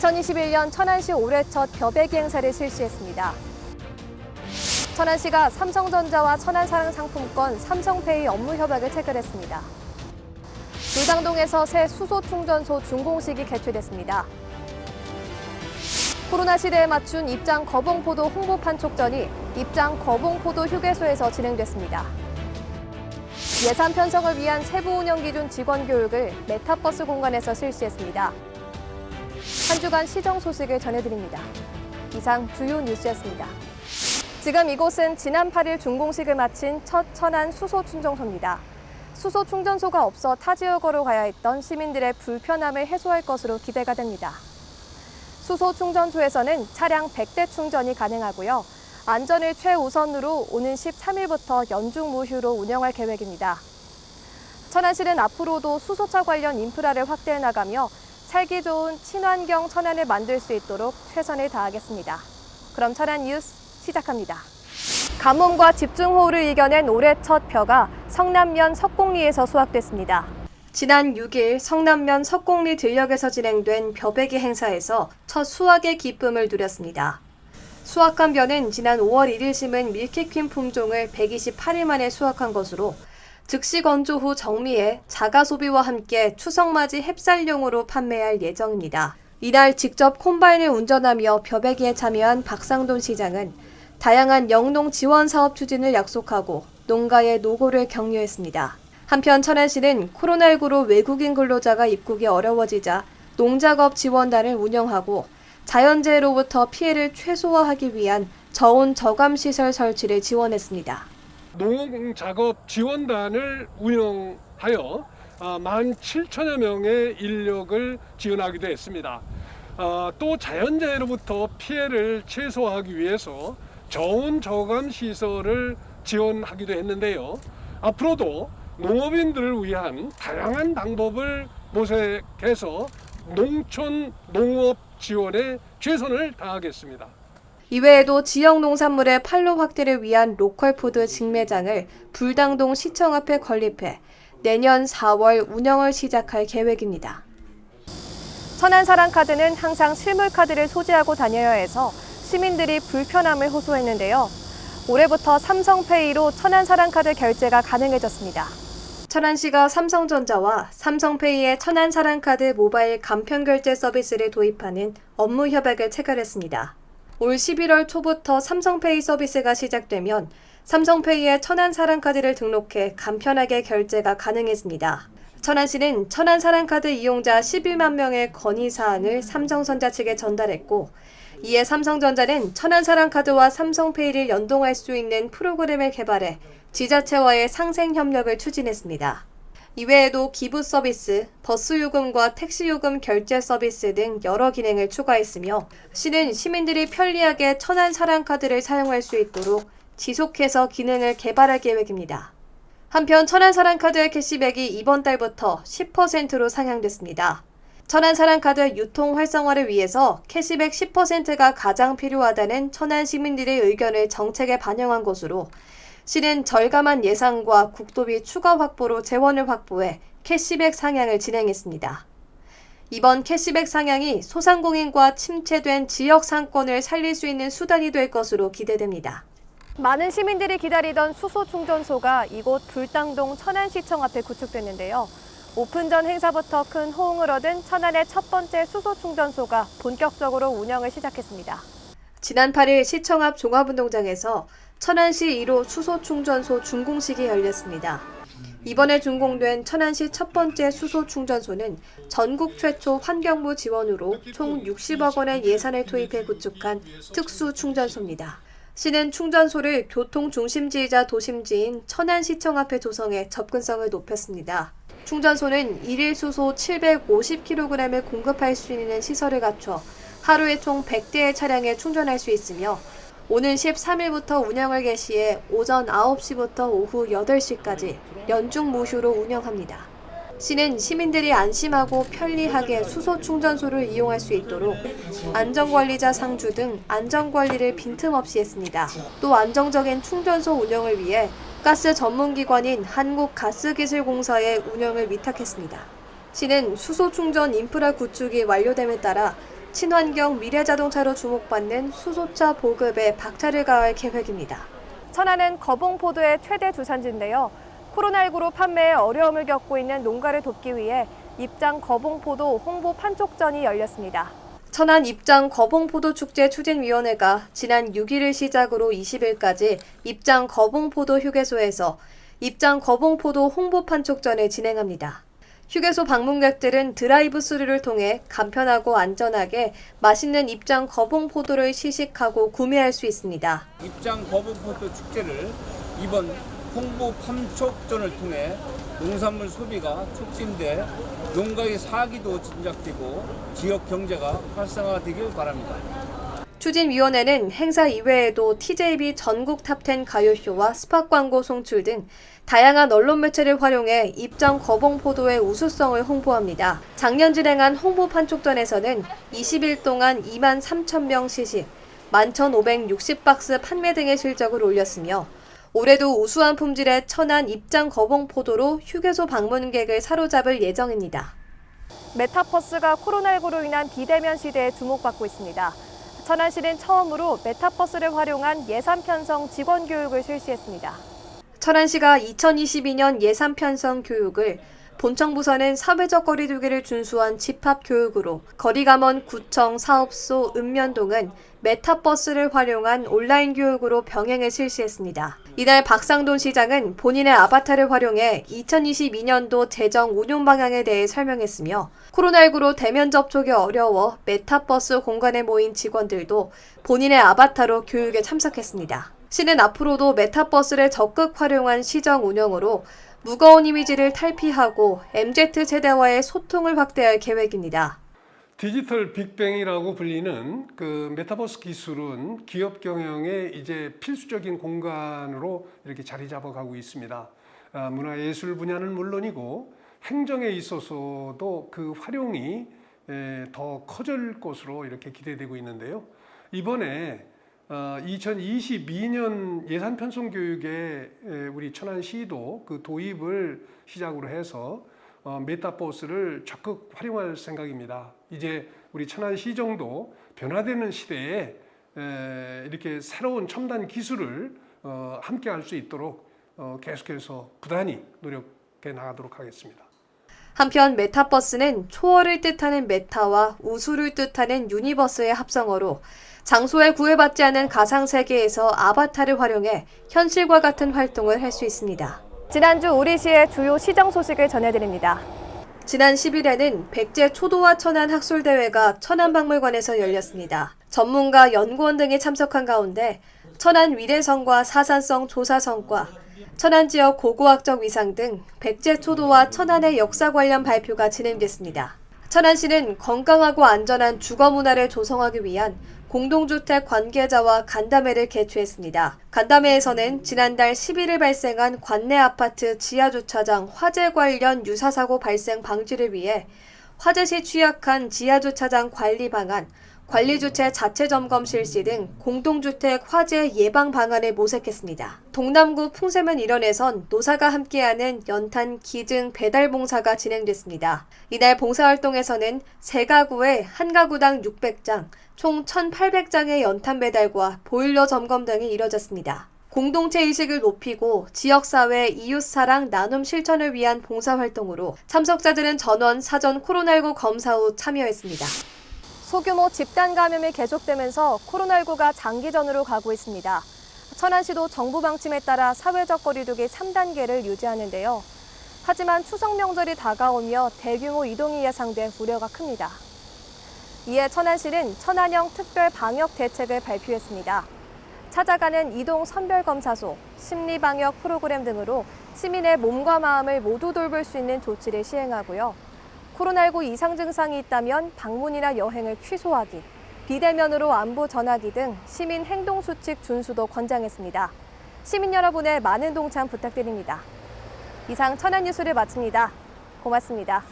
2021년 천안시 올해 첫 벼베기 행사를 실시했습니다. 천안시가 삼성전자와 천안사랑상품권 삼성페이 업무 협약을 체결했습니다. 불당동에서 새 수소충전소 준공식이 개최됐습니다. 코로나 시대에 맞춘 입장 거봉포도 홍보판 촉전이 입장 거봉포도 휴게소에서 진행됐습니다. 예산 편성을 위한 세부 운영 기준 직원 교육을 메타버스 공간에서 실시했습니다. 한 주간 시정 소식을 전해드립니다. 이상 주요 뉴스였습니다. 지금 이곳은 지난 8일 준공식을 마친 첫 천안 수소충전소입니다. 수소 충전소가 없어 타 지역으로 가야 했던 시민들의 불편함을 해소할 것으로 기대가 됩니다. 수소 충전소에서는 차량 100대 충전이 가능하고요. 안전을 최우선으로 오는 13일부터 연중 무휴로 운영할 계획입니다. 천안시는 앞으로도 수소차 관련 인프라를 확대해 나가며 살기 좋은 친환경 천안을 만들 수 있도록 최선을 다하겠습니다. 그럼 천안 뉴스 시작합니다. 가뭄과 집중호우를 이겨낸 올해 첫 벼가 성남면 석곡리에서 수확됐습니다. 지난 6일 성남면 석곡리 들녘에서 진행된 벼베기 행사에서 첫 수확의 기쁨을 누렸습니다. 수확한 벼는 지난 5월 1일 심은 밀키퀸 품종을 128일 만에 수확한 것으로 즉시 건조 후 정리해 자가 소비와 함께 추석맞이 햅쌀용으로 판매할 예정입니다. 이날 직접 콤바인을 운전하며 벼베기에 참여한 박상돈 시장은 다양한 영농 지원 사업 추진을 약속하고 농가의 노고를 격려했습니다. 한편 천안시는 코로나19로 외국인 근로자가 입국이 어려워지자 농작업 지원단을 운영하고 자연재해로부터 피해를 최소화하기 위한 저온 저감 시설 설치를 지원했습니다. 농작업 지원단을 운영하여 17,000여 명의 인력을 지원하기도 했습니다. 또 자연재해로부터 피해를 최소화하기 위해서 저온 저감 시설을 지원하기도 했는데요. 앞으로도 농업인들을 위한 다양한 방법을 모색해서 농촌 농업 지원에 최선을 다하겠습니다. 이외에도 지역 농산물의 판로 확대를 위한 로컬푸드 직매장을 불당동 시청 앞에 건립해 내년 4월 운영을 시작할 계획입니다. 천안사랑카드는 항상 실물카드를 소지하고 다녀야 해서 시민들이 불편함을 호소했는데요. 올해부터 삼성페이로 천안사랑카드 결제가 가능해졌습니다. 천안시가 삼성전자와 삼성페이의 천안사랑카드 모바일 간편결제 서비스를 도입하는 업무 협약을 체결했습니다. 올 11월 초부터 삼성페이 서비스가 시작되면 삼성페이에 천안사랑카드를 등록해 간편하게 결제가 가능해집니다. 천안시는 천안사랑카드 이용자 11만 명의 건의사항을 삼성전자 측에 전달했고 이에 삼성전자는 천안사랑카드와 삼성페이를 연동할 수 있는 프로그램을 개발해 지자체와의 상생 협력을 추진했습니다. 이외에도 기부 서비스, 버스 요금과 택시 요금 결제 서비스 등 여러 기능을 추가했으며 시는 시민들이 편리하게 천안사랑카드를 사용할 수 있도록 지속해서 기능을 개발할 계획입니다. 한편 천안사랑카드의 캐시백이 이번 달부터 10%로 상향됐습니다. 천안사랑카드 유통 활성화를 위해서 캐시백 10%가 가장 필요하다는 천안 시민들의 의견을 정책에 반영한 것으로 시는 절감한 예산과 국도비 추가 확보로 재원을 확보해 캐시백 상향을 진행했습니다. 이번 캐시백 상향이 소상공인과 침체된 지역 상권을 살릴 수 있는 수단이 될 것으로 기대됩니다. 많은 시민들이 기다리던 수소 충전소가 이곳 불당동 천안시청 앞에 구축됐는데요. 오픈 전 행사부터 큰 호응을 얻은 천안의 첫 번째 수소 충전소가 본격적으로 운영을 시작했습니다. 지난 8일 시청 앞 종합운동장에서 천안시 1호 수소 충전소 준공식이 열렸습니다. 이번에 준공된 천안시 첫 번째 수소 충전소는 전국 최초 환경부 지원으로 총 60억 원의 예산을 투입해 구축한 특수 충전소입니다. 시는 충전소를 교통 중심지이자 도심지인 천안시청 앞에 조성해 접근성을 높였습니다. 충전소는 1일 수소 750kg을 공급할 수 있는 시설을 갖춰 하루에 총 100대의 차량에 충전할 수 있으며 오는 13일부터 운영을 개시해 오전 9시부터 오후 8시까지 연중 무휴로 운영합니다. 시는 시민들이 안심하고 편리하게 수소 충전소를 이용할 수 있도록 안전관리자 상주 등 안전관리를 빈틈없이 했습니다. 또 안정적인 충전소 운영을 위해 가스 전문기관인 한국가스기술공사의 운영을 위탁했습니다. 시는 수소 충전 인프라 구축이 완료됨에 따라 친환경 미래자동차로 주목받는 수소차 보급에 박차를 가할 계획입니다. 천안은 거봉포도의 최대 주산지인데요. 코로나19로 판매에 어려움을 겪고 있는 농가를 돕기 위해 입장 거봉포도 홍보 판촉전이 열렸습니다. 천안 입장 거봉포도 축제 추진위원회가 지난 6일을 시작으로 20일까지 입장 거봉포도 휴게소에서 입장 거봉포도 홍보 판촉전을 진행합니다. 휴게소 방문객들은 드라이브 스루를 통해 간편하고 안전하게 맛있는 입장 거봉포도를 시식하고 구매할 수 있습니다. 입장 거봉포도 축제를 이번 홍보 판촉전을 통해 농산물 소비가 촉진돼 농가의 사기도 진작되고 지역 경제가 활성화되길 바랍니다. 추진위원회는 행사 이외에도 TJB 전국 탑10 가요쇼와 스팟 광고 송출 등 다양한 언론 매체를 활용해 입장 거봉포도의 우수성을 홍보합니다. 작년 진행한 홍보 판촉전에서는 20일 동안 2만 3천 명 시식, 11,560박스 판매 등의 실적을 올렸으며 올해도 우수한 품질의 천안 입장 거봉포도로 휴게소 방문객을 사로잡을 예정입니다. 메타버스가 코로나19로 인한 비대면 시대에 주목받고 있습니다. 천안시는 처음으로 메타버스를 활용한 예산 편성 직원 교육을 실시했습니다. 천안시가 2022년 예산 편성 교육을 본청 부서는 사회적 거리두기를 준수한 집합 교육으로 거리가 먼 구청, 사업소, 읍면동은 메타버스를 활용한 온라인 교육으로 병행을 실시했습니다. 이날 박상돈 시장은 본인의 아바타를 활용해 2022년도 재정 운용 방향에 대해 설명했으며 코로나19로 대면 접촉이 어려워 메타버스 공간에 모인 직원들도 본인의 아바타로 교육에 참석했습니다. 시는 앞으로도 메타버스를 적극 활용한 시정 운영으로 무거운 이미지를 탈피하고 MZ세대와의 소통을 확대할 계획입니다. 디지털 빅뱅이라고 불리는 그 메타버스 기술은 기업 경영에 이제 필수적인 공간으로 이렇게 자리 잡아가고 있습니다. 문화예술 분야는 물론이고 행정에 있어서도 그 활용이 더 커질 것으로 이렇게 기대되고 있는데요. 이번에 2022년 예산 편성 교육에 우리 천안시도 그 도입을 시작으로 해서 메타버스를 적극 활용할 생각입니다. 이제 우리 천안시정도 변화되는 시대에 이렇게 새로운 첨단 기술을 함께 할 수 있도록 계속해서 부단히 노력해 나가도록 하겠습니다. 한편 메타버스는 초월을 뜻하는 메타와 우수를 뜻하는 유니버스의 합성어로 장소에 구애받지 않은 가상세계에서 아바타를 활용해 현실과 같은 활동을 할 수 있습니다. 지난주 우리 시의 주요 시정 소식을 전해드립니다. 지난 10일에는 백제 초도화 천안 학술대회가 천안박물관에서 열렸습니다. 전문가, 연구원 등이 참석한 가운데 천안 위례성과 사산성 조사 성과, 천안 지역 고고학적 위상 등 백제 초도와 천안의 역사 관련 발표가 진행됐습니다. 천안시는 건강하고 안전한 주거 문화를 조성하기 위한 공동주택 관계자와 간담회를 개최했습니다. 간담회에서는 지난달 11일 발생한 관내 아파트 지하주차장 화재 관련 유사사고 발생 방지를 위해 화재 시 취약한 지하주차장 관리 방안, 관리주체 자체 점검 실시 등 공동주택 화재 예방 방안을 모색했습니다. 동남구 풍세면 일원에선 노사가 함께하는 연탄 기증 배달 봉사가 진행됐습니다. 이날 봉사활동에서는 3가구에 1가구당 600장, 총 1,800장의 연탄 배달과 보일러 점검 등이 이뤄졌습니다. 공동체 의식을 높이고 지역사회 이웃사랑 나눔 실천을 위한 봉사활동으로 참석자들은 전원 사전 코로나19 검사 후 참여했습니다. 소규모 집단 감염이 계속되면서 코로나19가 장기전으로 가고 있습니다. 천안시도 정부 방침에 따라 사회적 거리두기 3단계를 유지하는데요. 하지만 추석 명절이 다가오며 대규모 이동이 예상돼 우려가 큽니다. 이에 천안시는 천안형 특별 방역 대책을 발표했습니다. 찾아가는 이동 선별검사소, 심리방역 프로그램 등으로 시민의 몸과 마음을 모두 돌볼 수 있는 조치를 시행하고요. 코로나19 이상 증상이 있다면 방문이나 여행을 취소하기, 비대면으로 안부 전하기 등 시민 행동수칙 준수도 권장했습니다. 시민 여러분의 많은 동참 부탁드립니다. 이상 천안 뉴스를 마칩니다. 고맙습니다.